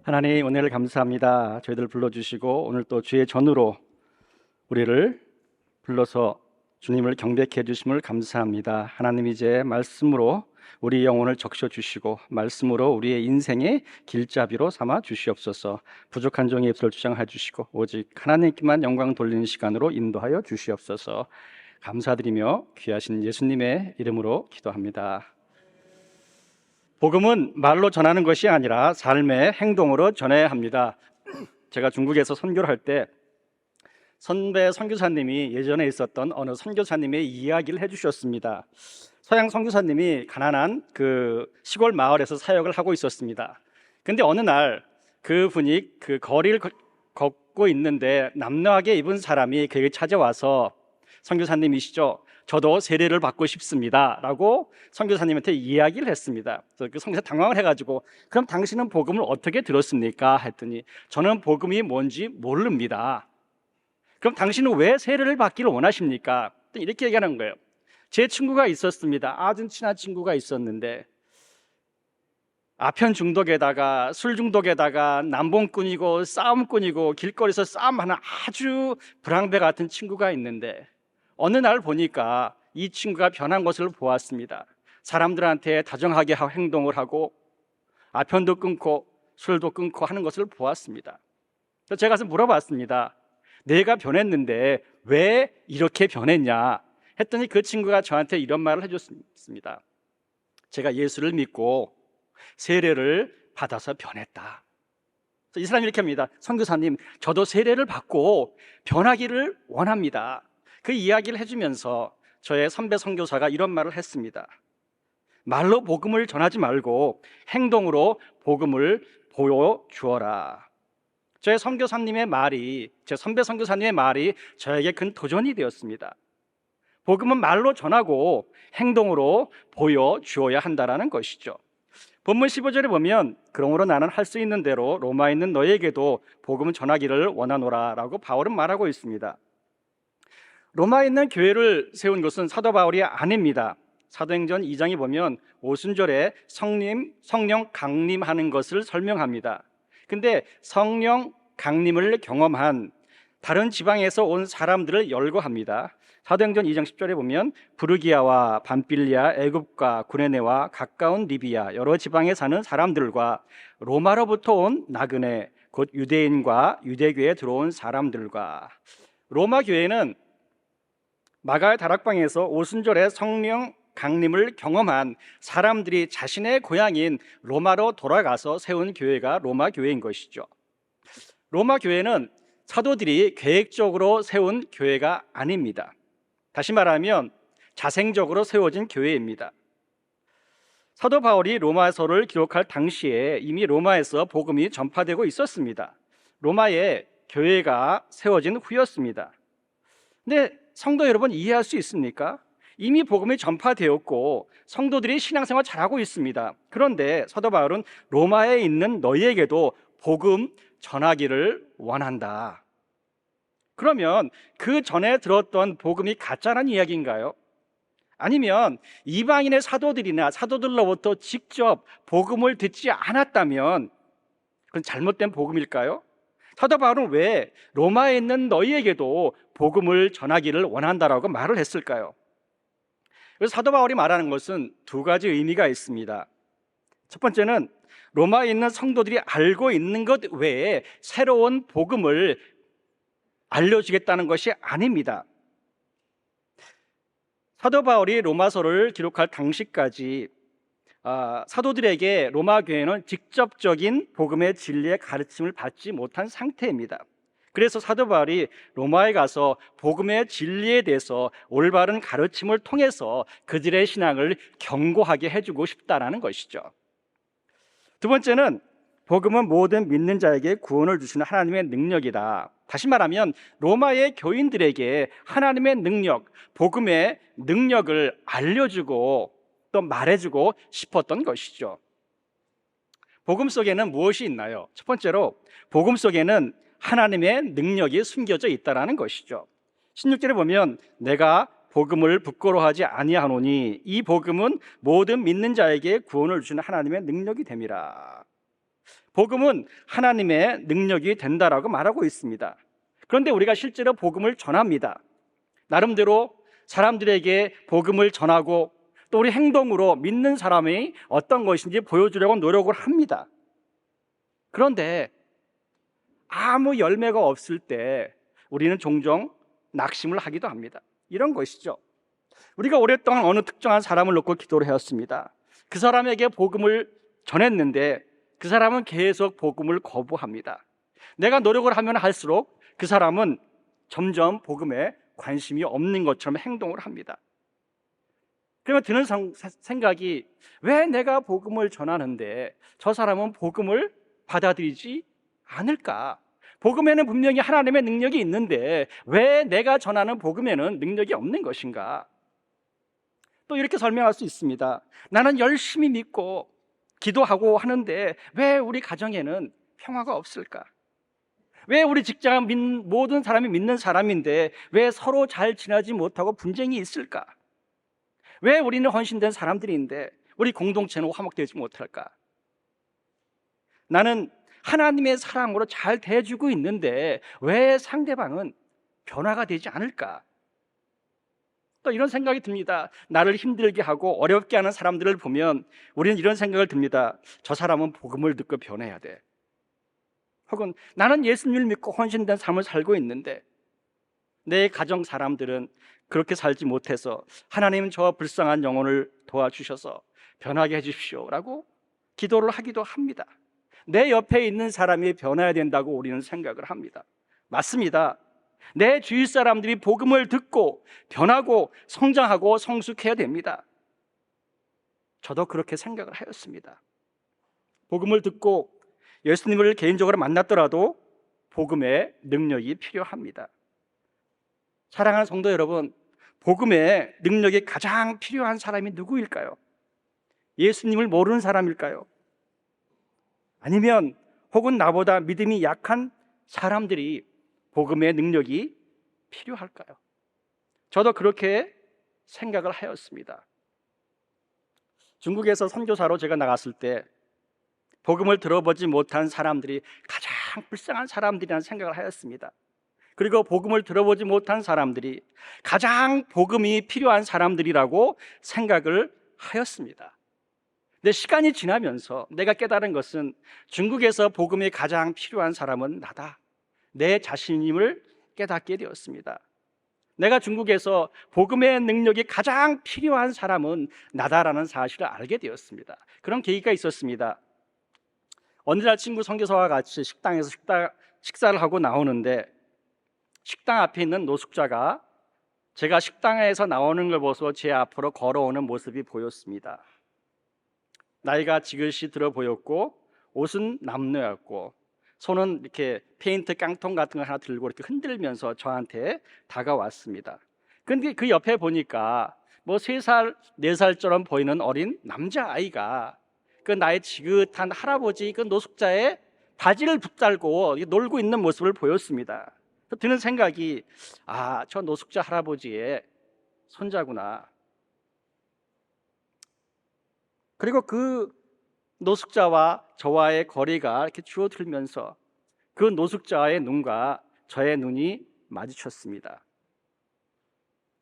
하나님, 은혜를 감사합니다. 저희들 불러주시고 오늘 또 주의 전으로 우리를 불러서 주님을 경배케 해주심을 감사합니다. 하나님, 이제 말씀으로 우리 영혼을 적셔주시고 말씀으로 우리의 인생의 길잡이로 삼아 주시옵소서. 부족한 종의 입술을 주장해 주시고 오직 하나님께만 영광 돌리는 시간으로 인도하여 주시옵소서. 감사드리며 귀하신 예수님의 이름으로 기도합니다. 복음은 말로 전하는 것이 아니라 삶의 행동으로 전해야 합니다. 제가 중국에서 선교를 할 때 선배 선교사님이 예전에 있었던 어느 선교사님의 이야기를 해주셨습니다. 서양 선교사님이 가난한 그 시골 마을에서 사역을 하고 있었습니다. 근데 어느 날 그분이 그 거리를 걷고 있는데 남노하게 입은 사람이 그에게 찾아와서, 선교사님이시죠? 저도 세례를 받고 싶습니다 라고 선교사님한테 이야기를 했습니다. 그래서 그 선교사 당황을 해가지고, 그럼 당신은 복음을 어떻게 들었습니까? 했더니 저는 복음이 뭔지 모릅니다. 그럼 당신은 왜 세례를 받기를 원하십니까? 이렇게 얘기하는 거예요. 제 친구가 있었습니다. 아주 친한 친구가 있었는데 아편 중독에다가 술 중독에다가 남봉꾼이고 싸움꾼이고 길거리에서 싸움하는 아주 불황배 같은 친구가 있는데 어느 날 보니까 이 친구가 변한 것을 보았습니다. 사람들한테 다정하게 행동을 하고 아편도 끊고 술도 끊고 하는 것을 보았습니다. 그래서 제가 가서 물어봤습니다. 내가 변했는데 왜 이렇게 변했냐 했더니 그 친구가 저한테 이런 말을 해줬습니다. 제가 예수를 믿고 세례를 받아서 변했다. 이 사람이 이렇게 합니다. 선교사님, 저도 세례를 받고 변하기를 원합니다. 그 이야기를 해주면서 저의 선배 선교사가 이런 말을 했습니다. 말로 복음을 전하지 말고 행동으로 복음을 보여주어라. 저의 선교사님의 말이, 제 선배 선교사님의 말이 저에게 큰 도전이 되었습니다. 복음은 말로 전하고 행동으로 보여주어야 한다는 것이죠. 본문 15절에 보면 그러므로 나는 할 수 있는 대로 로마에 있는 너에게도 복음을 전하기를 원하노라 라고 바울은 말하고 있습니다. 로마에 있는 교회를 세운 것은 사도 바울이 아닙니다. 사도행전 2장에 보면 오순절에 성령 강림하는 것을 설명합니다. 근데 성령 강림을 경험한 다른 지방에서 온 사람들을 열거합니다. 사도행전 2장 10절에 보면 부르기아와 밤빌리아, 애굽과 구레네와 가까운 리비아 여러 지방에 사는 사람들과 로마로부터 온 나그네 곧 유대인과 유대교에 들어온 사람들과, 로마 교회는 마가의 다락방에서 오순절에 성령 강림을 경험한 사람들이 자신의 고향인 로마로 돌아가서 세운 교회가 로마 교회인 것이죠. 로마 교회는 사도들이 계획적으로 세운 교회가 아닙니다. 다시 말하면 자생적으로 세워진 교회입니다. 사도 바울이 로마서를 기록할 당시에 이미 로마에서 복음이 전파되고 있었습니다. 로마에 교회가 세워진 후였습니다. 근데 성도 여러분, 이해할 수 있습니까? 이미 복음이 전파되었고 성도들이 신앙생활 잘하고 있습니다. 그런데 사도 바울은 로마에 있는 너희에게도 복음 전하기를 원한다. 그러면 그 전에 들었던 복음이 가짜란 이야기인가요? 아니면 이방인의 사도들이나 사도들로부터 직접 복음을 듣지 않았다면 그건 잘못된 복음일까요? 사도 바울은 왜 로마에 있는 너희에게도 복음을 전하기를 원한다라고 말을 했을까요? 그래서 사도 바울이 말하는 것은 두 가지 의미가 있습니다. 첫 번째는 로마에 있는 성도들이 알고 있는 것 외에 새로운 복음을 알려주겠다는 것이 아닙니다. 사도 바울이 로마서를 기록할 당시까지 사도들에게 로마 교회는 직접적인 복음의 진리의 가르침을 받지 못한 상태입니다. 그래서 사도 바울이 로마에 가서 복음의 진리에 대해서 올바른 가르침을 통해서 그들의 신앙을 견고하게 해주고 싶다는 것이죠. 두 번째는 복음은 모든 믿는 자에게 구원을 주시는 하나님의 능력이다. 다시 말하면 로마의 교인들에게 하나님의 능력, 복음의 능력을 알려주고 또 말해주고 싶었던 것이죠. 복음 속에는 무엇이 있나요? 첫 번째로 복음 속에는 하나님의 능력이 숨겨져 있다는 것이죠. 16절에 보면 내가 복음을 부끄러워하지 아니하노니 이 복음은 모든 믿는 자에게 구원을 주시는 하나님의 능력이 됨이라. 복음은 하나님의 능력이 된다라고 말하고 있습니다. 그런데 우리가 실제로 복음을 전합니다. 나름대로 사람들에게 복음을 전하고 또 우리 행동으로 믿는 사람이 어떤 것인지 보여주려고 노력을 합니다. 그런데 아무 열매가 없을 때 우리는 종종 낙심을 하기도 합니다. 이런 것이죠. 우리가 오랫동안 어느 특정한 사람을 놓고 기도를 해왔습니다. 그 사람에게 복음을 전했는데 그 사람은 계속 복음을 거부합니다. 내가 노력을 하면 할수록 그 사람은 점점 복음에 관심이 없는 것처럼 행동을 합니다. 그러면 드는 생각이, 왜 내가 복음을 전하는데 저 사람은 복음을 받아들이지 않을까? 복음에는 분명히 하나님의 능력이 있는데 왜 내가 전하는 복음에는 능력이 없는 것인가? 또 이렇게 설명할 수 있습니다. 나는 열심히 믿고 기도하고 하는데 왜 우리 가정에는 평화가 없을까? 왜 우리 직장은 모든 사람이 믿는 사람인데 왜 서로 잘 지내지 못하고 분쟁이 있을까? 왜 우리는 헌신된 사람들인데 우리 공동체는 화목되지 못할까? 나는 하나님의 사랑으로 잘 대해주고 있는데 왜 상대방은 변화가 되지 않을까? 또 이런 생각이 듭니다. 나를 힘들게 하고 어렵게 하는 사람들을 보면 우리는 이런 생각을 듭니다. 저 사람은 복음을 듣고 변해야 돼. 혹은 나는 예수님을 믿고 헌신된 삶을 살고 있는데 내 가정 사람들은 그렇게 살지 못해서 하나님 저 불쌍한 영혼을 도와주셔서 변하게 해주십시오 라고 기도를 하기도 합니다. 내 옆에 있는 사람이 변해야 된다고 우리는 생각을 합니다. 맞습니다. 내 주위 사람들이 복음을 듣고 변하고 성장하고 성숙해야 됩니다. 저도 그렇게 생각을 하였습니다. 복음을 듣고 예수님을 개인적으로 만났더라도 복음의 능력이 필요합니다. 사랑하는 성도 여러분, 복음의 능력이 가장 필요한 사람이 누구일까요? 예수님을 모르는 사람일까요? 아니면 혹은 나보다 믿음이 약한 사람들이 복음의 능력이 필요할까요? 저도 그렇게 생각을 하였습니다. 중국에서 선교사로 제가 나갔을 때 복음을 들어보지 못한 사람들이 가장 불쌍한 사람들이라는 생각을 하였습니다. 그리고 복음을 들어보지 못한 사람들이 가장 복음이 필요한 사람들이라고 생각을 하였습니다. 근데 시간이 지나면서 내가 깨달은 것은 중국에서 복음이 가장 필요한 사람은 나다, 내 자신임을 깨닫게 되었습니다. 내가 중국에서 복음의 능력이 가장 필요한 사람은 나다라는 사실을 알게 되었습니다. 그런 계기가 있었습니다. 어느 날 친구 선교사와 같이 식당에서 식사를 하고 나오는데 식당 앞에 있는 노숙자가 제가 식당에서 나오는 걸 보고 제 앞으로 걸어오는 모습이 보였습니다. 나이가 지긋이 들어 보였고 옷은 남녀였고 손은 이렇게 페인트 깡통 같은 거 하나 들고 이렇게 흔들면서 저한테 다가왔습니다. 그런데 그 옆에 보니까 뭐 3살, 4살처럼 보이는 어린 남자아이가 그 나의 지긋한 할아버지 그 노숙자의 바지를 붙들고 놀고 있는 모습을 보였습니다. 드는 생각이, 저 노숙자 할아버지의 손자구나. 그리고 그 노숙자와 저와의 거리가 이렇게 줄어들면서 그 노숙자의 눈과 저의 눈이 마주쳤습니다.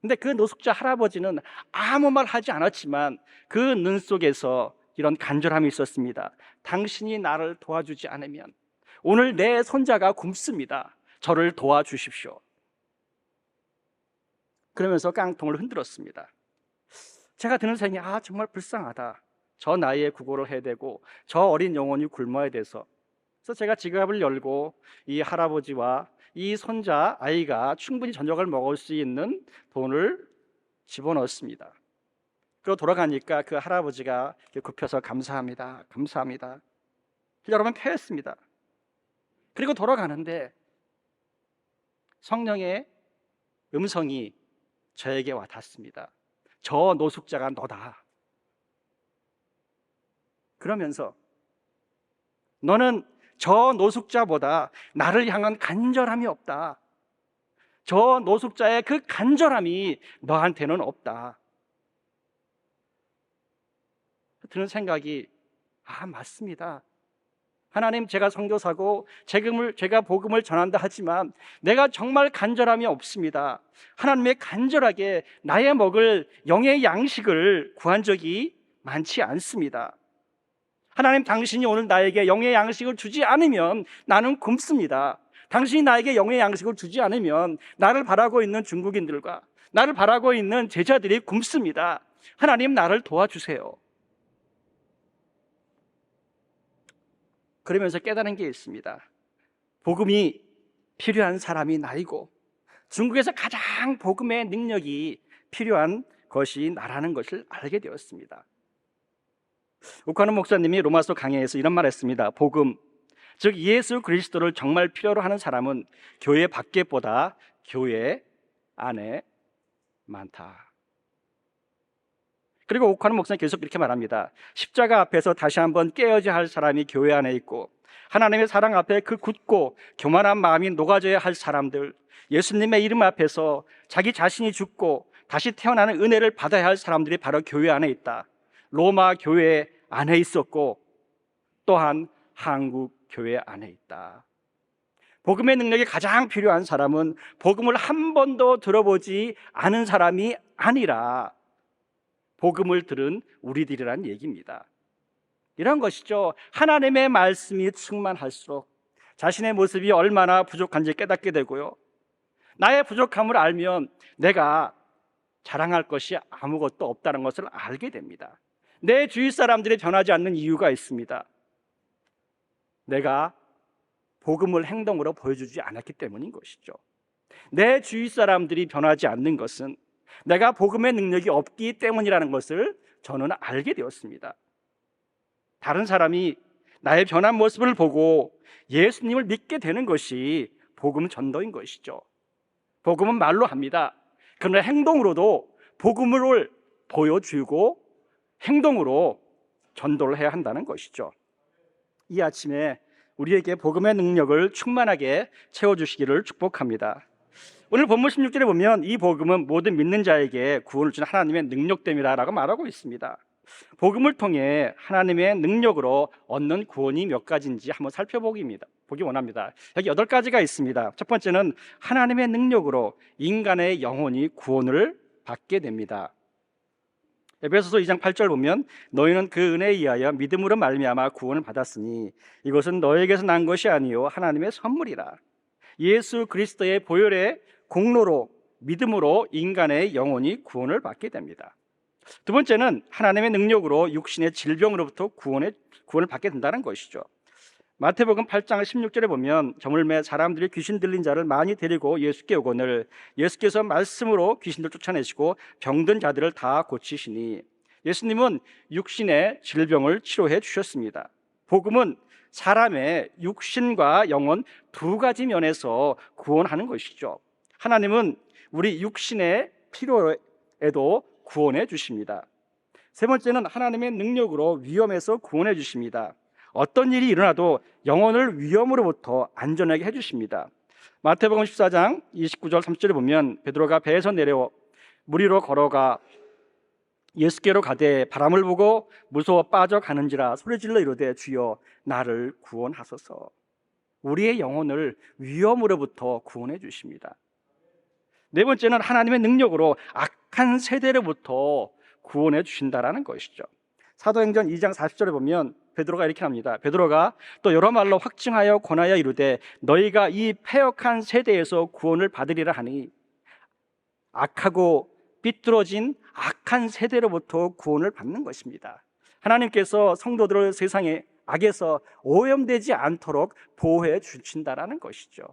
근데 그 노숙자 할아버지는 아무 말 하지 않았지만 그 눈 속에서 이런 간절함이 있었습니다. 당신이 나를 도와주지 않으면 오늘 내 손자가 굶습니다. 저를 도와주십시오. 그러면서 깡통을 흔들었습니다. 제가 드는 생각이, 정말 불쌍하다. 저 나이에 구걸을 해야 되고 저 어린 영혼이 굶어야 돼서. 그래서 제가 지갑을 열고 이 할아버지와 이 손자 아이가 충분히 저녁을 먹을 수 있는 돈을 집어넣었습니다. 그리고 돌아가니까 그 할아버지가 굽혀서 감사합니다, 감사합니다 여러 번 패했습니다. 그리고 돌아가는데 성령의 음성이 저에게 와 닿습니다. 저 노숙자가 너다. 그러면서 너는 저 노숙자보다 나를 향한 간절함이 없다. 저 노숙자의 그 간절함이 너한테는 없다. 드는 생각이, 맞습니다. 하나님, 제가 선교사고 제가 복음을 전한다 하지만 내가 정말 간절함이 없습니다. 하나님의 간절하게 나의 먹을 영의 양식을 구한 적이 많지 않습니다. 하나님, 당신이 오늘 나에게 영의 양식을 주지 않으면 나는 굶습니다. 당신이 나에게 영의 양식을 주지 않으면 나를 바라고 있는 중국인들과 나를 바라고 있는 제자들이 굶습니다. 하나님, 나를 도와주세요. 그러면서 깨달은 게 있습니다. 복음이 필요한 사람이 나이고 중국에서 가장 복음의 능력이 필요한 것이 나라는 것을 알게 되었습니다. 오카노 목사님이 로마서 강해에서 이런 말을 했습니다. 복음, 즉 예수 그리스도를 정말 필요로 하는 사람은 교회 밖에보다 교회 안에 많다. 그리고 오카노 목사님 계속 이렇게 말합니다. 십자가 앞에서 다시 한번 깨어져야 할 사람이 교회 안에 있고 하나님의 사랑 앞에 그 굳고 교만한 마음이 녹아져야 할 사람들, 예수님의 이름 앞에서 자기 자신이 죽고 다시 태어나는 은혜를 받아야 할 사람들이 바로 교회 안에 있다. 로마 교회 안에 있었고 또한 한국 교회 안에 있다. 복음의 능력이 가장 필요한 사람은 복음을 한 번도 들어보지 않은 사람이 아니라 복음을 들은 우리들이란 얘기입니다. 이런 것이죠. 하나님의 말씀이 충만할수록 자신의 모습이 얼마나 부족한지 깨닫게 되고요, 나의 부족함을 알면 내가 자랑할 것이 아무것도 없다는 것을 알게 됩니다. 내 주위 사람들이 변하지 않는 이유가 있습니다. 내가 복음을 행동으로 보여주지 않았기 때문인 것이죠. 내 주위 사람들이 변하지 않는 것은 내가 복음의 능력이 없기 때문이라는 것을 저는 알게 되었습니다. 다른 사람이 나의 변한 모습을 보고 예수님을 믿게 되는 것이 복음 전도인 것이죠. 복음은 말로 합니다. 그러나 행동으로도 복음을 보여주고 행동으로 전도를 해야 한다는 것이죠. 이 아침에 우리에게 복음의 능력을 충만하게 채워주시기를 축복합니다. 오늘 본문 16절에 보면 이 복음은 모든 믿는 자에게 구원을 주는 하나님의 능력됨이라고 말하고 있습니다. 복음을 통해 하나님의 능력으로 얻는 구원이 몇 가지인지 한번 살펴보기 원합니다. 여기 8가지가 있습니다. 첫 번째는 하나님의 능력으로 인간의 영혼이 구원을 받게 됩니다. 에베소서 2장 8절 보면 너희는 그 은혜에 의하여 믿음으로 말미암아 구원을 받았으니 이것은 너에게서 난 것이 아니요 하나님의 선물이라. 예수 그리스도의 보혈의 공로로 믿음으로 인간의 영혼이 구원을 받게 됩니다. 두 번째는 하나님의 능력으로 육신의 질병으로부터 구원을 받게 된다는 것이죠. 마태복음 8장 16절에 보면 저물매 사람들이 귀신 들린 자를 많이 데리고 예수께 오거늘 예수께서 말씀으로 귀신들 쫓아내시고 병든 자들을 다 고치시니, 예수님은 육신의 질병을 치료해 주셨습니다. 복음은 사람의 육신과 영혼 두 가지 면에서 구원하는 것이죠. 하나님은 우리 육신의 필요에도 구원해 주십니다. 세 번째는 하나님의 능력으로 위험에서 구원해 주십니다. 어떤 일이 일어나도 영혼을 위험으로부터 안전하게 해주십니다. 마태복음 14장 29절 30절에 보면 베드로가 배에서 내려 물 위로 걸어가 예수께로 가되 바람을 보고 무서워 빠져가는지라 소리질러 이르되 주여 나를 구원하소서. 우리의 영혼을 위험으로부터 구원해 주십니다. 네 번째는 하나님의 능력으로 악한 세대로부터 구원해 주신다라는 것이죠. 사도행전 2장 40절에 보면 베드로가 이렇게 합니다. 베드로가 또 여러 말로 확증하여 권하여 이르되 너희가 이 패역한 세대에서 구원을 받으리라 하니, 악하고 삐뚤어진 악한 세대로부터 구원을 받는 것입니다. 하나님께서 성도들을 세상의 악에서 오염되지 않도록 보호해 주신다라는 것이죠.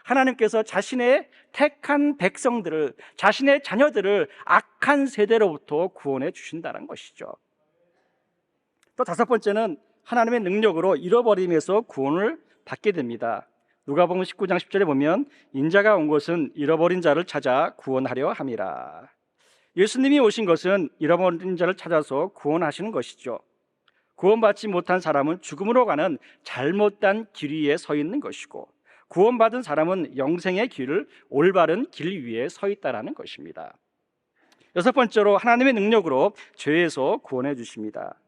하나님께서 자신의 택한 백성들을, 자신의 자녀들을 악한 세대로부터 구원해 주신다는 것이죠. 또 다섯 번째는 하나님의 능력으로 잃어버림에서 구원을 받게 됩니다. 누가복음 19장 10절에 보면 인자가 온 것은 잃어버린 자를 찾아 구원하려 함이라. 예수님이 오신 것은 잃어버린 자를 찾아서 구원하시는 것이죠. 구원받지 못한 사람은 죽음으로 가는 잘못된 길 위에 서 있는 것이고, 구원받은 사람은 영생의 길을 올바른 길 위에 서 있다라는 것입니다. 여섯 번째로 하나님의 능력으로 죄에서 구원해 주십니다.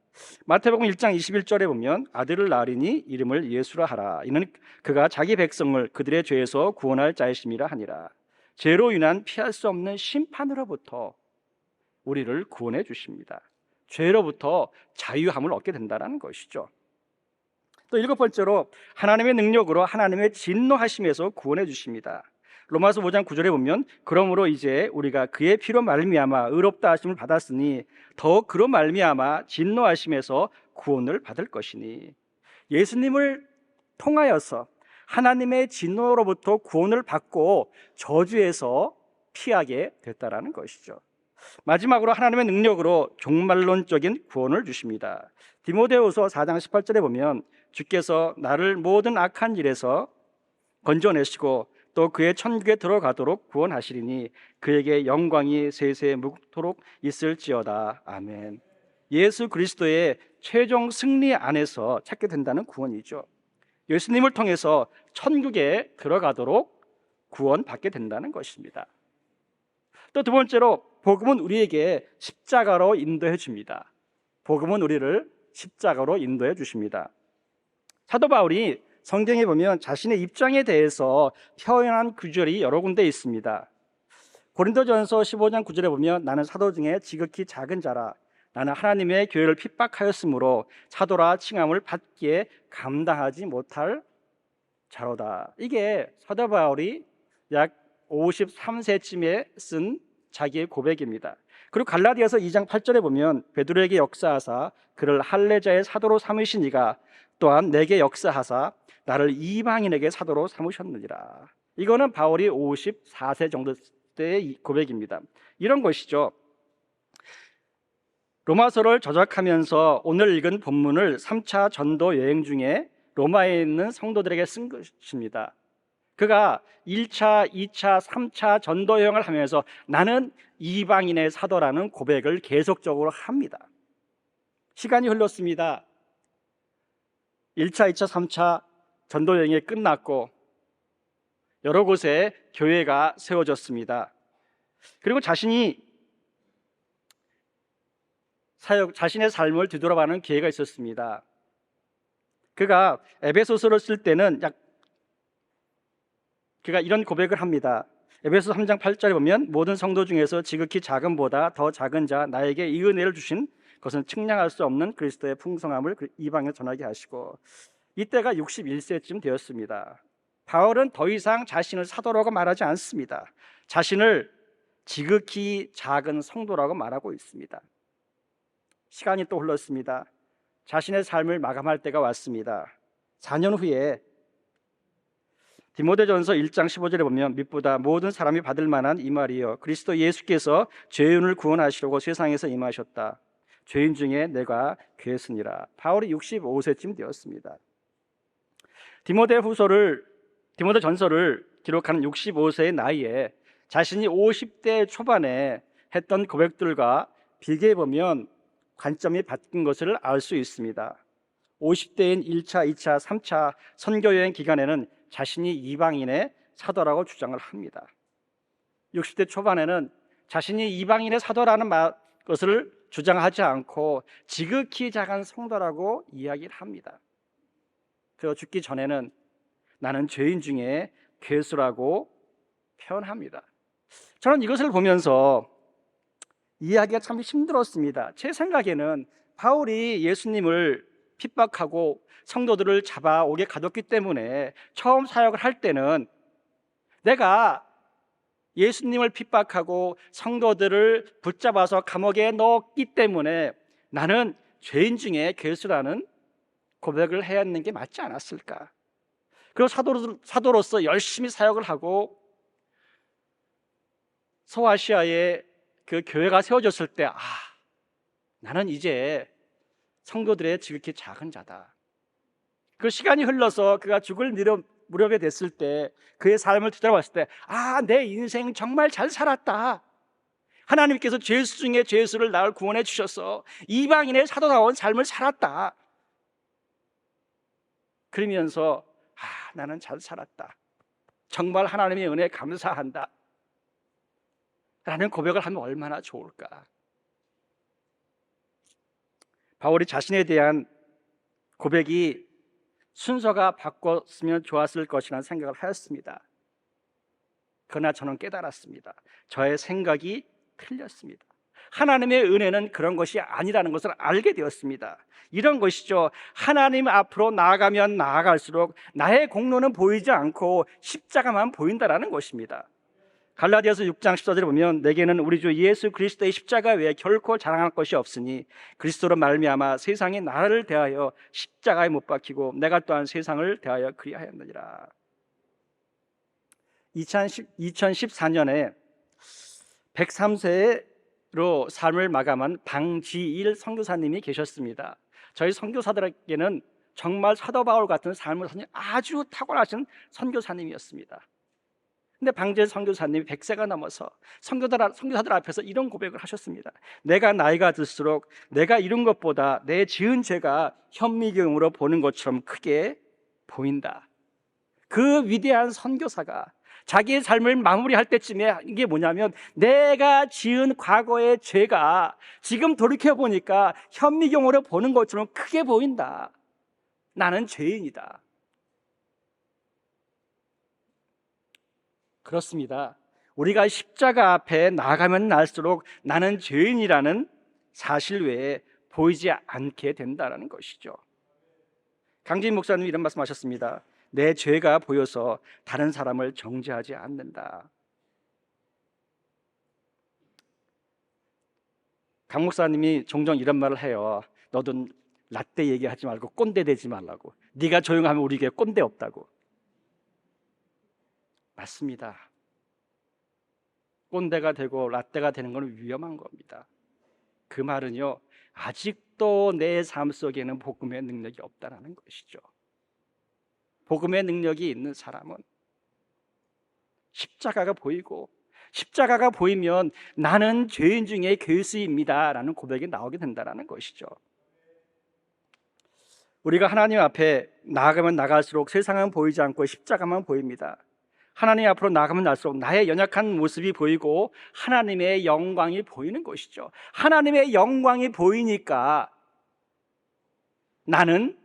마태복음 1장 21절에 보면 아들을 낳으리니 이름을 예수라 하라. 이는 그가 자기 백성을 그들의 죄에서 구원할 자이심이라 하니라. 죄로 인한 피할 수 없는 심판으로부터 우리를 구원해 주십니다. 죄로부터 자유함을 얻게 된다는 것이죠. 또 일곱 번째로 하나님의 능력으로 하나님의 진노하심에서 구원해 주십니다. 로마서 5장 9절에 보면 그러므로 이제 우리가 그의 피로 말미암아 의롭다 하심을 받았으니 더 그로 말미암아 진노하심에서 구원을 받을 것이니, 예수님을 통하여서 하나님의 진노로부터 구원을 받고 저주에서 피하게 됐다라는 것이죠. 마지막으로 하나님의 능력으로 종말론적인 구원을 주십니다. 디모데후서 4장 18절에 보면 주께서 나를 모든 악한 일에서 건져내시고 또 그의 천국에 들어가도록 구원하시리니 그에게 영광이 세세 묵도록 있을지어다. 아멘. 예수 그리스도의 최종 승리 안에서 찾게 된다는 구원이죠. 예수님을 통해서 천국에 들어가도록 구원받게 된다는 것입니다. 또 두 번째로 복음은 우리에게 십자가로 인도해 줍니다. 복음은 우리를 십자가로 인도해 주십니다. 사도 바울이 성경에 보면 자신의 입장에 대해서 표현한 구절이 여러 군데 있습니다. 고린도전서 15장 9절에 보면 나는 사도 중에 지극히 작은 자라. 나는 하나님의 교회를 핍박하였으므로 사도라 칭함을 받기에 감당하지 못할 자로다. 이게 사도 바울이 약 53세쯤에 쓴 자기의 고백입니다. 그리고 갈라디아서 2장 8절에 보면 베드로에게 역사하사 그를 할례자의 사도로 삼으시니가 또한 내게 역사하사 나를 이방인에게 사도로 삼으셨느니라. 이거는 바울이 54세 정도 때의 고백입니다. 이런 것이죠. 로마서를 저작하면서 오늘 읽은 본문을 3차 전도 여행 중에 로마에 있는 성도들에게 쓴 것입니다. 그가 1차, 2차, 3차 전도 여행을 하면서 나는 이방인의 사도라는 고백을 계속적으로 합니다. 시간이 흘렀습니다. 1차, 2차, 3차 전도 여행이 끝났고 여러 곳에 교회가 세워졌습니다. 그리고 자신의 삶을 뒤돌아보는 기회가 있었습니다. 그가 에베소서를 쓸 때는 그가 이런 고백을 합니다. 에베소 3장 8절에 보면 모든 성도 중에서 지극히 작은보다 더 작은 자 나에게 이 은혜를 주신 것은 측량할 수 없는 그리스도의 풍성함을 이방에 전하게 하시고, 이때가 61세쯤 되었습니다. 바울은 더 이상 자신을 사도라고 말하지 않습니다. 자신을 지극히 작은 성도라고 말하고 있습니다. 시간이 또 흘렀습니다. 자신의 삶을 마감할 때가 왔습니다. 4년 후에 디모데전서 1장 15절에 보면 밑보다 모든 사람이 받을 만한 이 말이여 그리스도 예수께서 죄인을 구원하시려고 세상에서 임하셨다. 죄인 중에 내가 괴했으니라. 바울이 65세쯤 되었습니다. 디모데전서를 기록하는 65세의 나이에 자신이 50대 초반에 했던 고백들과 비교해 보면 관점이 바뀐 것을 알 수 있습니다. 50대인 1차, 2차, 3차 선교여행 기간에는 자신이 이방인의 사도라고 주장을 합니다. 60대 초반에는 자신이 이방인의 사도라는 것을 주장하지 않고 지극히 작은 성도라고 이야기를 합니다. 그리고 죽기 전에는 나는 죄인 중에 괴수라고 표현합니다. 저는 이것을 보면서 이해하기가 참 힘들었습니다. 제 생각에는 바울이 예수님을 핍박하고 성도들을 잡아오게 가뒀기 때문에 처음 사역을 할 때는 내가 예수님을 핍박하고 성도들을 붙잡아서 감옥에 넣었기 때문에 나는 죄인 중에 괴수라는 고백을 해야 하는 게 맞지 않았을까? 그리고 사도로서 열심히 사역을 하고 소아시아에 그 교회가 세워졌을 때 나는 이제 성도들의 지극히 작은 자다. 그 시간이 흘러서 그가 죽을 무렵에 됐을 때 그의 삶을 뒤돌아봤을 때 내 인생 정말 잘 살았다. 하나님께서 죄수 중에 죄수를 나를 구원해 주셔서 이방인의 사도다운 삶을 살았다. 그러면서 나는 잘 살았다. 정말 하나님의 은혜에 감사한다. 라는 고백을 하면 얼마나 좋을까. 바울이 자신에 대한 고백이 순서가 바꿨으면 좋았을 것이라는 생각을 하였습니다. 그러나 저는 깨달았습니다. 저의 생각이 틀렸습니다. 하나님의 은혜는 그런 것이 아니라는 것을 알게 되었습니다. 이런 것이죠. 하나님 앞으로 나아가면 나아갈수록 나의 공로는 보이지 않고 십자가만 보인다라는 것입니다. 갈라디아서 6장 14절에 보면 내게는 우리 주 예수 그리스도의 십자가 외에 결코 자랑할 것이 없으니 그리스도로 말미암아 세상이 나를 대하여 십자가에 못 박히고 내가 또한 세상을 대하여 그리하였느니라. 2014년에 103세로 삶을 마감한 방지일 선교사님이 계셨습니다. 저희 선교사들에게는 정말 사도 바울 같은 삶을 사는 아주 탁월하신 선교사님이었습니다. 근데 방지일 선교사님이 100세가 넘어서 선교사들 앞에서 이런 고백을 하셨습니다. 내가 나이가 들수록 내가 이룬 것보다 내 지은 죄가 현미경으로 보는 것처럼 크게 보인다. 그 위대한 선교사가 자기의 삶을 마무리할 때쯤에 이게 뭐냐면 내가 지은 과거의 죄가 지금 돌이켜보니까 현미경으로 보는 것처럼 크게 보인다. 나는 죄인이다. 그렇습니다. 우리가 십자가 앞에 나아가면 나갈수록 나는 죄인이라는 사실 외에 보이지 않게 된다는 것이죠. 강진 목사님이 이런 말씀하셨습니다. 내 죄가 보여서 다른 사람을 정죄하지 않는다. 강 목사님이 종종 이런 말을 해요. 너도 라떼 얘기하지 말고 꼰대 되지 말라고. 네가 조용하면 우리에게 꼰대 없다고. 맞습니다. 꼰대가 되고 라떼가 되는 건 위험한 겁니다. 그 말은요, 아직도 내 삶 속에는 복음의 능력이 없다는 것이죠. 복음의 능력이 있는 사람은 십자가가 보이고 십자가가 보이면 나는 죄인 중에 괴수입니다 라는 고백이 나오게 된다는 것이죠. 우리가 하나님 앞에 나아가면 나갈수록 세상은 보이지 않고 십자가만 보입니다. 하나님 앞으로 나아가면 나갈수록 나의 연약한 모습이 보이고 하나님의 영광이 보이는 것이죠. 하나님의 영광이 보이니까 나는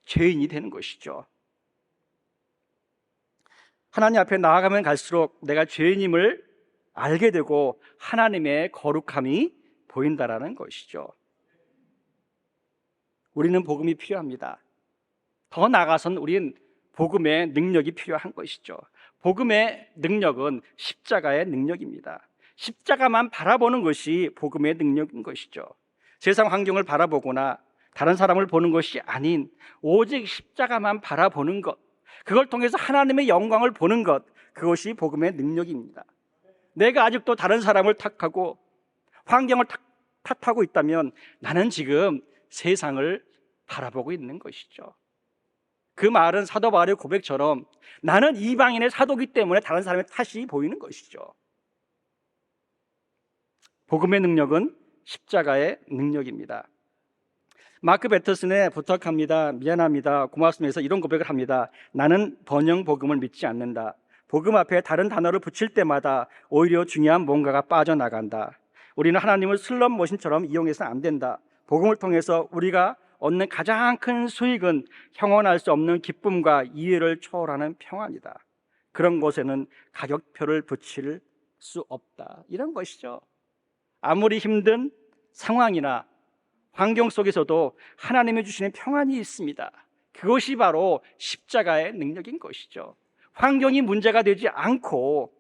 죄인이 되는 것이죠. 하나님 앞에 나아가면 갈수록 내가 죄인임을 알게 되고 하나님의 거룩함이 보인다라는 것이죠. 우리는 복음이 필요합니다. 더 나아가서는 우리는 복음의 능력이 필요한 것이죠. 복음의 능력은 십자가의 능력입니다. 십자가만 바라보는 것이 복음의 능력인 것이죠. 세상 환경을 바라보거나 다른 사람을 보는 것이 아닌 오직 십자가만 바라보는 것, 그걸 통해서 하나님의 영광을 보는 것, 그것이 복음의 능력입니다. 내가 아직도 다른 사람을 탓하고 환경을 탓하고 있다면 나는 지금 세상을 바라보고 있는 것이죠. 그 말은 사도 바울의 고백처럼 나는 이방인의 사도이기 때문에 다른 사람의 탓이 보이는 것이죠. 복음의 능력은 십자가의 능력입니다. 마크 베터슨에 부탁합니다. 미안합니다. 고맙습니다. 이런 고백을 합니다. 나는 번영 복음을 믿지 않는다. 복음 앞에 다른 단어를 붙일 때마다 오히려 중요한 뭔가가 빠져나간다. 우리는 하나님을 슬롯머신처럼 이용해서는 안 된다. 복음을 통해서 우리가 얻는 가장 큰 수익은 형언할 수 없는 기쁨과 이해를 초월하는 평안이다. 그런 곳에는 가격표를 붙일 수 없다. 이런 것이죠. 아무리 힘든 상황이나 환경 속에서도 하나님이 주시는 평안이 있습니다. 그것이 바로 십자가의 능력인 것이죠. 환경이 문제가 되지 않고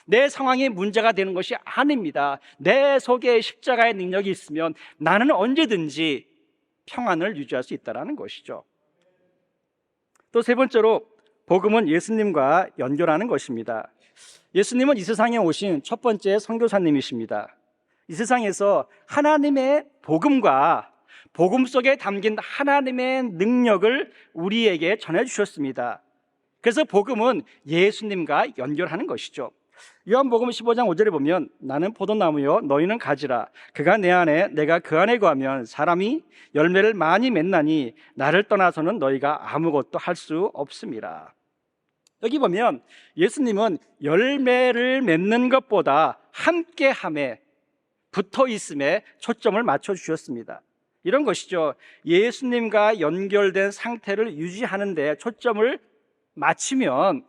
내 상황이 문제가 되는 것이 아닙니다. 내 속에 십자가의 능력이 있으면 나는 언제든지 평안을 유지할 수 있다는 것이죠. 또 세 번째로 복음은 예수님과 연결하는 것입니다. 예수님은 이 세상에 오신 첫 번째 선교사님이십니다. 이 세상에서 하나님의 복음과 복음 속에 담긴 하나님의 능력을 우리에게 전해주셨습니다. 그래서 복음은 예수님과 연결하는 것이죠. 요한복음 15장 5절에 보면 나는 포도나무요 너희는 가지라. 그가 내 안에 내가 그 안에 거하면 사람이 열매를 많이 맺나니 나를 떠나서는 너희가 아무것도 할 수 없음이라. 여기 보면 예수님은 열매를 맺는 것보다 함께함에 붙어 있음에 초점을 맞춰 주셨습니다. 이런 것이죠. 예수님과 연결된 상태를 유지하는 데 초점을 맞추면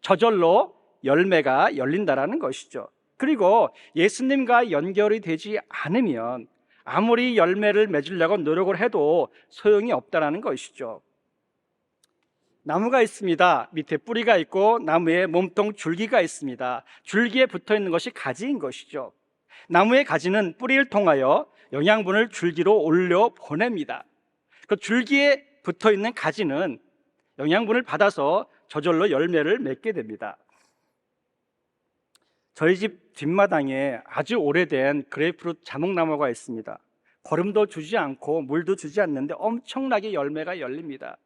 저절로 열매가 열린다라는 것이죠. 그리고 예수님과 연결이 되지 않으면 아무리 열매를 맺으려고 노력을 해도 소용이 없다라는 것이죠. 나무가 있습니다. 밑에 뿌리가 있고 나무에 몸통 줄기가 있습니다. 줄기에 붙어 있는 것이 가지인 것이죠. 나무의 가지는 뿌리를 통하여 영양분을 줄기로 올려 보냅니다. 그 줄기에 붙어 있는 가지는 영양분을 받아서 저절로 열매를 맺게 됩니다. 저희 집 뒷마당에 아주 오래된 그레이프루트 자목나무가 있습니다. 거름도 주지 않고 물도 주지 않는데 엄청나게 열매가 열립니다.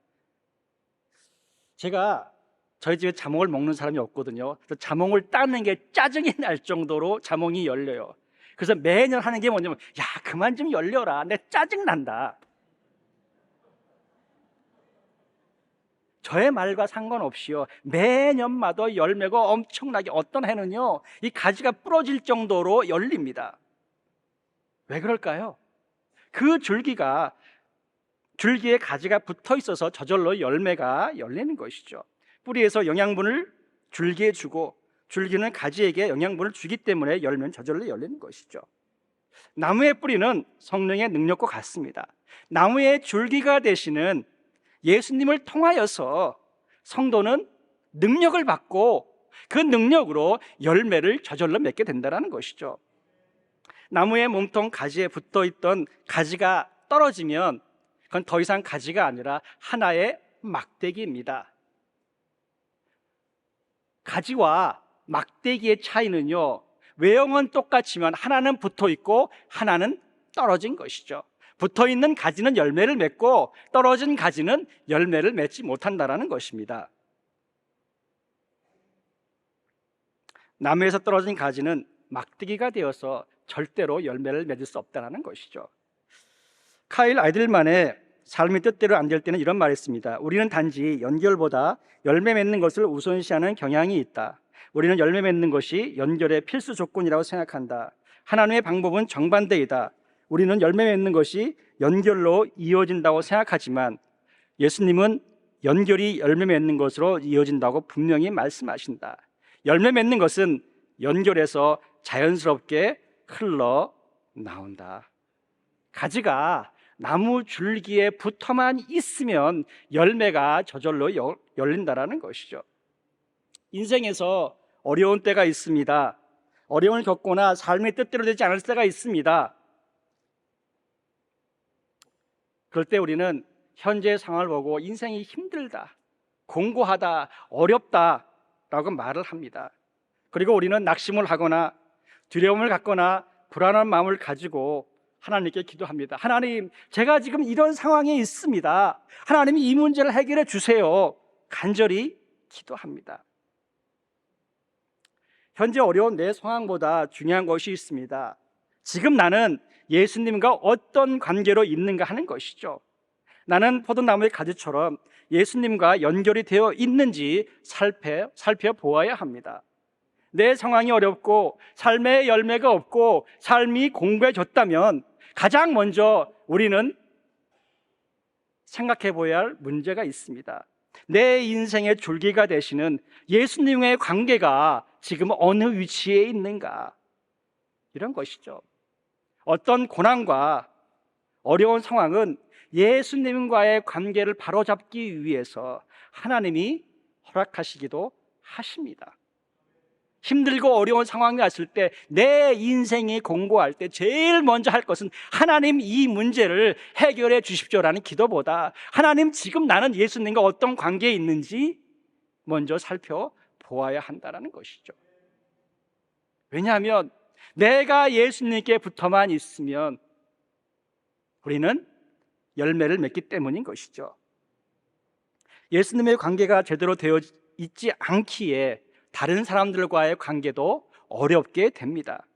제가 저희 집에 자몽을 먹는 사람이 없거든요. 그래서 자몽을 따는 게 짜증이 날 정도로 자몽이 열려요. 그래서 매년 하는 게 뭐냐면, 야, 그만 좀 열려라, 내 짜증 난다. 저의 말과 상관없이요, 매년마다 열매가 엄청나게, 어떤 해는요 이 가지가 부러질 정도로 열립니다. 왜 그럴까요? 그 줄기에 가지가 붙어 있어서 저절로 열매가 열리는 것이죠. 뿌리에서 영양분을 줄기에 주고 줄기는 가지에게 영양분을 주기 때문에 열매는 저절로 열리는 것이죠. 나무의 뿌리는 성령의 능력과 같습니다. 나무의 줄기가 되시는 예수님을 통하여서 성도는 능력을 받고 그 능력으로 열매를 저절로 맺게 된다는 것이죠. 나무의 몸통 가지에 붙어 있던 가지가 떨어지면 그건 더 이상 가지가 아니라 하나의 막대기입니다. 가지와 막대기의 차이는요, 외형은 똑같지만 하나는 붙어 있고 하나는 떨어진 것이죠. 붙어 있는 가지는 열매를 맺고 떨어진 가지는 열매를 맺지 못한다라는 것입니다. 나무에서 떨어진 가지는 막대기가 되어서 절대로 열매를 맺을 수 없다는 것이죠. 카일 아이들만의 삶이 뜻대로 안 될 때는 이런 말을 했습니다. 우리는 단지 연결보다 열매 맺는 것을 우선시하는 경향이 있다. 우리는 열매 맺는 것이 연결의 필수 조건이라고 생각한다. 하나님의 방법은 정반대이다. 우리는 열매 맺는 것이 연결로 이어진다고 생각하지만 예수님은 연결이 열매 맺는 것으로 이어진다고 분명히 말씀하신다. 열매 맺는 것은 연결에서 자연스럽게 흘러나온다. 가지가 나무 줄기에 붙어만 있으면 열매가 저절로 열린다라는 것이죠. 인생에서 어려운 때가 있습니다. 어려움을 겪거나 삶의 뜻대로 되지 않을 때가 있습니다. 그럴 때 우리는 현재의 상황을 보고 인생이 힘들다, 공고하다, 어렵다 라고 말을 합니다. 그리고 우리는 낙심을 하거나 두려움을 갖거나 불안한 마음을 가지고 하나님께 기도합니다. 하나님, 제가 지금 이런 상황에 있습니다. 하나님이 이 문제를 해결해 주세요. 간절히 기도합니다. 현재 어려운 내 상황보다 중요한 것이 있습니다. 지금 나는 예수님과 어떤 관계로 있는가 하는 것이죠. 나는 포도나무의 가지처럼 예수님과 연결이 되어 있는지 살펴보아야 합니다. 내 상황이 어렵고 삶의 열매가 없고 삶이 공고해졌다면 가장 먼저 우리는 생각해 보아야 할 문제가 있습니다. 내 인생의 줄기가 되시는 예수님과의 관계가 지금 어느 위치에 있는가, 이런 것이죠. 어떤 고난과 어려운 상황은 예수님과의 관계를 바로잡기 위해서 하나님이 허락하시기도 하십니다. 힘들고 어려운 상황이 왔을 때, 내 인생이 공고할 때 제일 먼저 할 것은 하나님, 이 문제를 해결해 주십시오라는 기도보다 하나님, 지금 나는 예수님과 어떤 관계에 있는지 먼저 살펴보아야 한다는 것이죠. 왜냐하면 내가 예수님께 붙어만 있으면 우리는 열매를 맺기 때문인 것이죠. 예수님의 관계가 제대로 되어 있지 않기에 다른 사람들과의 관계도 어렵게 됩니다.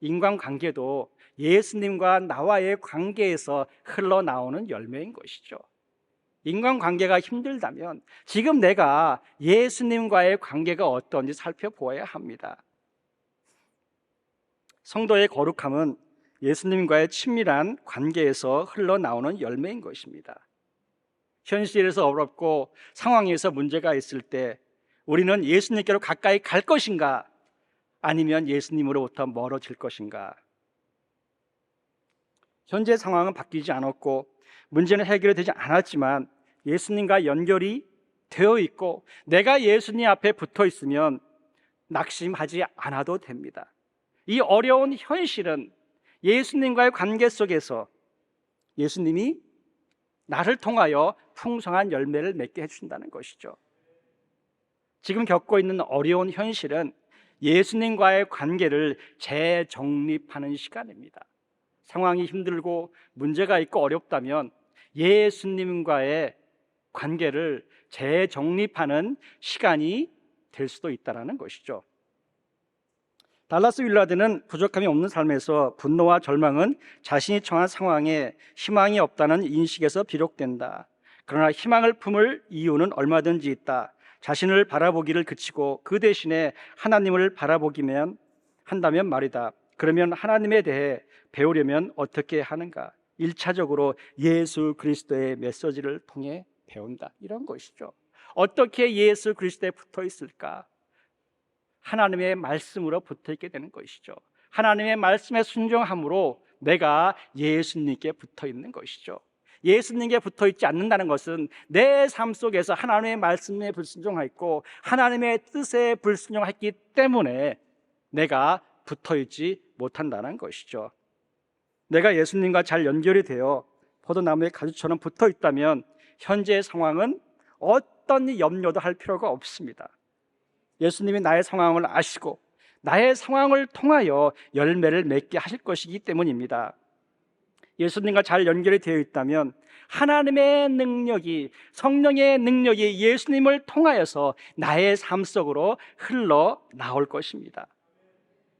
인간관계도 예수님과 나와의 관계에서 흘러나오는 열매인 것이죠. 인간관계가 힘들다면 지금 내가 예수님과의 관계가 어떤지 살펴보아야 합니다. 성도의 거룩함은 예수님과의 친밀한 관계에서 흘러나오는 열매인 것입니다. 현실에서 어렵고 상황에서 문제가 있을 때 우리는 예수님께로 가까이 갈 것인가, 아니면 예수님으로부터 멀어질 것인가? 현재 상황은 바뀌지 않았고 문제는 해결되지 않았지만 예수님과 연결이 되어 있고 내가 예수님 앞에 붙어 있으면 낙심하지 않아도 됩니다. 이 어려운 현실은 예수님과의 관계 속에서 예수님이 나를 통하여 풍성한 열매를 맺게 해준다는 것이죠. 지금 겪고 있는 어려운 현실은 예수님과의 관계를 재정립하는 시간입니다. 상황이 힘들고 문제가 있고 어렵다면 예수님과의 관계를 재정립하는 시간이 될 수도 있다는 것이죠. 달라스 윌라드는 부족함이 없는 삶에서 분노와 절망은 자신이 처한 상황에 희망이 없다는 인식에서 비롯된다. 그러나 희망을 품을 이유는 얼마든지 있다. 자신을 바라보기를 그치고 그 대신에 하나님을 바라보기만 한다면 말이다. 그러면 하나님에 대해 배우려면 어떻게 하는가? 1차적으로 예수 그리스도의 메시지를 통해 배운다. 이런 것이죠. 어떻게 예수 그리스도에 붙어 있을까? 하나님의 말씀으로 붙어 있게 되는 것이죠. 하나님의 말씀에 순종함으로 내가 예수님께 붙어 있는 것이죠. 예수님께 붙어 있지 않는다는 것은 내 삶 속에서 하나님의 말씀에 불순종하였고 하나님의 뜻에 불순종했기 때문에 내가 붙어 있지 못한다는 것이죠. 내가 예수님과 잘 연결이 되어 포도나무의 가지처럼 붙어 있다면 현재의 상황은 어떤 염려도 할 필요가 없습니다. 예수님이 나의 상황을 아시고 나의 상황을 통하여 열매를 맺게 하실 것이기 때문입니다. 예수님과 잘 연결이 되어 있다면 하나님의 능력이, 성령의 능력이 예수님을 통하여서 나의 삶 속으로 흘러나올 것입니다.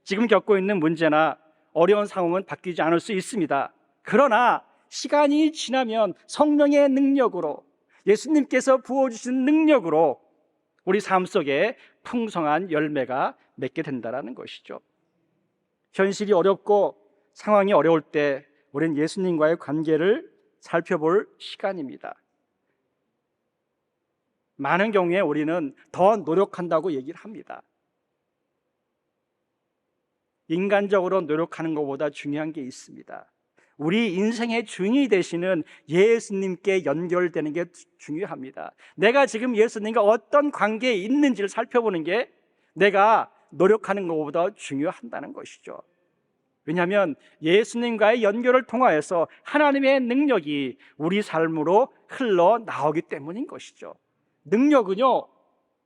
지금 겪고 있는 문제나 어려운 상황은 바뀌지 않을 수 있습니다. 그러나 시간이 지나면 성령의 능력으로, 예수님께서 부어주신 능력으로 우리 삶 속에 풍성한 열매가 맺게 된다는 것이죠. 현실이 어렵고 상황이 어려울 때 우리는 예수님과의 관계를 살펴볼 시간입니다. 많은 경우에 우리는 더 노력한다고 얘기를 합니다. 인간적으로 노력하는 것보다 중요한 게 있습니다. 우리 인생의 주인이 되시는 예수님께 연결되는 게 중요합니다. 내가 지금 예수님과 어떤 관계에 있는지를 살펴보는 게 내가 노력하는 것보다 중요하다는 것이죠. 왜냐하면 예수님과의 연결을 통하여서 하나님의 능력이 우리 삶으로 흘러나오기 때문인 것이죠. 능력은요,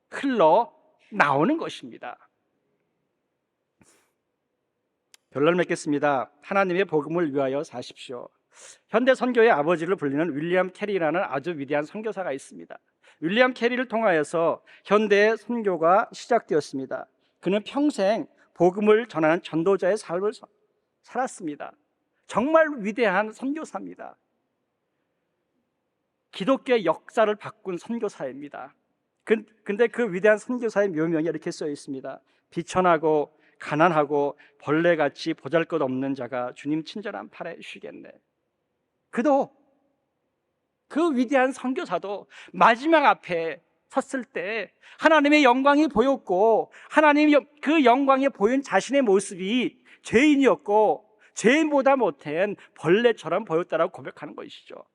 흘러나오는 것입니다. 결론을 맺겠습니다. 하나님의 복음을 위하여 사십시오. 현대 선교의 아버지를 불리는 윌리엄 캐리라는 아주 위대한 선교사가 있습니다. 윌리엄 캐리를 통하여서 현대의 선교가 시작되었습니다. 그는 평생 복음을 전하는 전도자의 삶을 살았습니다. 정말 위대한 선교사입니다. 기독교의 역사를 바꾼 선교사입니다. 근데 그 위대한 선교사의 묘명이 이렇게 써 있습니다. 비천하고 가난하고 벌레같이 보잘것없는 자가 주님 친절한 팔에 쉬겠네. 그도, 그 위대한 선교사도 마지막 앞에 섰을 때 하나님의 영광이 보였고 하나님이 그 영광에 보인 자신의 모습이 죄인이었고 죄인보다 못한 벌레처럼 보였다라고 고백하는 것이죠.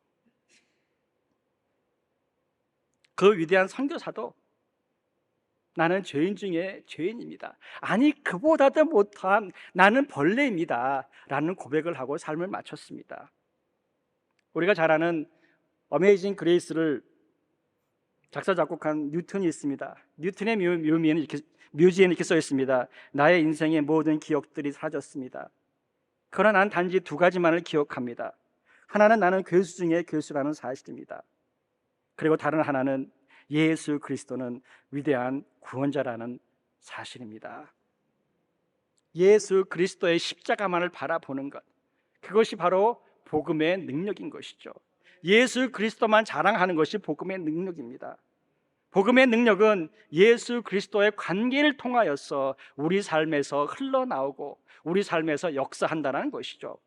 그 위대한 선교사도 나는 죄인 중에 죄인입니다, 아니 그보다도 못한 나는 벌레입니다 라는 고백을 하고 삶을 마쳤습니다. 우리가 잘 아는 어메이징 그레이스를 작사 작곡한 뉴턴이 있습니다. 뉴턴의 묘지에는 이렇게 써 있습니다. 나의 인생의 모든 기억들이 사라졌습니다. 그러나 난 단지 두 가지만을 기억합니다. 하나는 나는 괴수 중에 괴수라는 사실입니다. 그리고 다른 하나는 예수 그리스도는 위대한 구원자라는 사실입니다. 예수 그리스도의 십자가만을 바라보는 것, 그것이 바로 복음의 능력인 것이죠. 예수 그리스도만 자랑하는 것이 복음의 능력입니다. 복음의 능력은 예수 그리스도의 관계를 통하여서 우리 삶에서 흘러나오고 우리 삶에서 역사한다는 것이죠.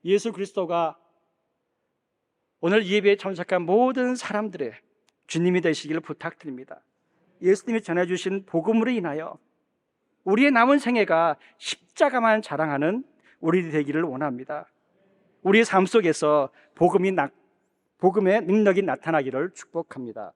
예수 그리스도가 오늘 이 예배에 참석한 모든 사람들의 주님이 되시기를 부탁드립니다. 예수님이 전해주신 복음으로 인하여 우리의 남은 생애가 십자가만 자랑하는 우리 되기를 원합니다. 우리의 삶 속에서 복음의 능력이 나타나기를 축복합니다.